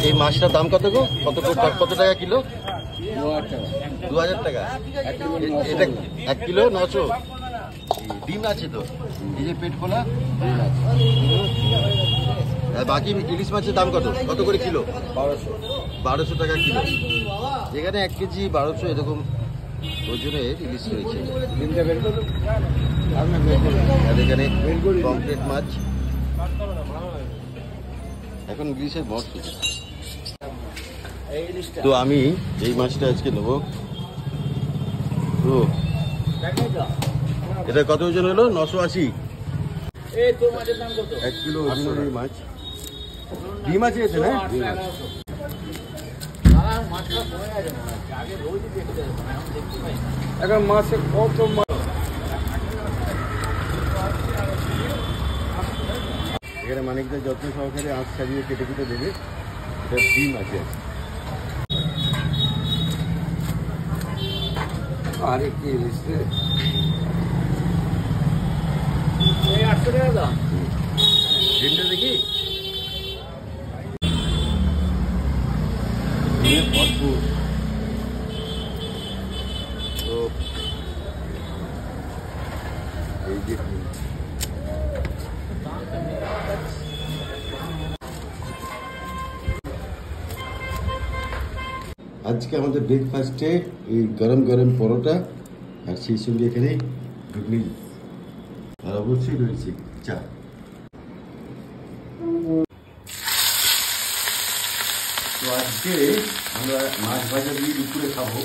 এই মাছটার দাম কত গো? কত টাকা কিলো? 2000 টাকা। এটা 1 কিলো 900। ডিম আছে তো, এই যে পেট খোলা। আর বাকি ইলিশ মাছের দাম কত করে কিলো? 1200 টাকা কিলো। যেখানে 1 কেজি 1200 এরকম ওজনের ইলিশ রয়েছে। আর এখানে পমফ্রেট মাছ, এখন ইলিশের মরশুম। তো আমি এই মাছটা আজকে নেবো। তো এটা কত ওজন হলো? 980। 1 কিলো ওজনের এই মাছ। ডিম আছে এতে না? এখন মাছে কত এখানে মানিকদের যত্ন সহকারে আঁচ ছাড়িয়ে কেটে কেটে দেবে। এটা ডিম আছে। আরে কি লিস্টে 800 টাকা দাম। ডিমটা দেখি ভরপুর। তো এই যে আজকে আমাদের ব্রেকফাস্টে এই গরম গরম পরোটা, আর সেই সঙ্গে এখানে ঘুগনি, আর অবশ্যই রয়েছে চা। তো আজকে আমরা মাছ ভাজা দিয়ে দুপুরে খাবো।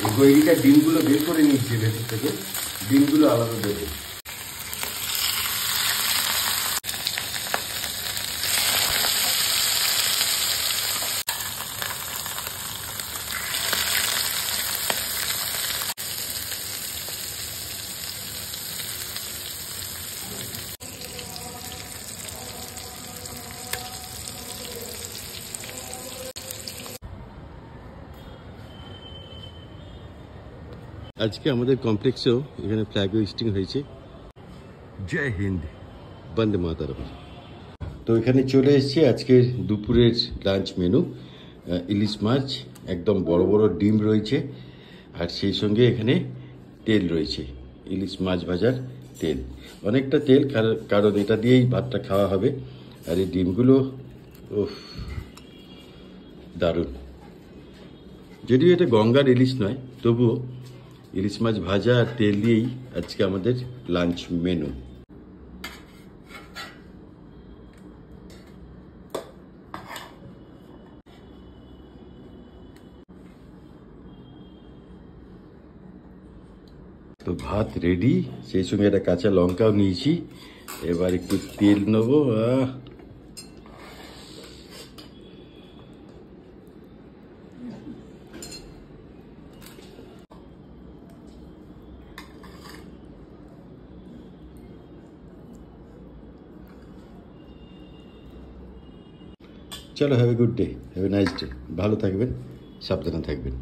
এই গৈরিটা ডিমগুলো বের করে নিচ্ছি ভেতর থেকে, ডিমগুলো আলাদা দেবে। আজকে আমাদের কমপ্লেক্সেও এখানে ফ্ল্যাগ হোয়েস্টিং হয়েছে। জয় হিন্দ, বন্দে মাতরম। তো এখানে চলে এসেছি আজকের দুপুরের লাঞ্চ মেনু। ইলিশ মাছ, একদম বড় বড় ডিম রয়েছে, আর সেই সঙ্গে এখানে তেল রয়েছে, ইলিশ মাছ ভাজার তেল। অনেকটা তেল, কারণ এটা দিয়েই ভাতটা খাওয়া হবে। আর এই ডিমগুলো দারুণ। যদিও এটা গঙ্গার ইলিশ নয়, তবুও ইলিশ মাছ ভাজা আর তেল দিয়েই আজকে আমাদের লাঞ্চ মেনু। তো ভাত রেডি, সেই সঙ্গে একটা কাঁচা লঙ্কাও নিয়েছি। এবার একটু তেল নেবো। চলো, have a good day, have a nice day. ভালো থাকবেন, সাবধানে থাকবেন।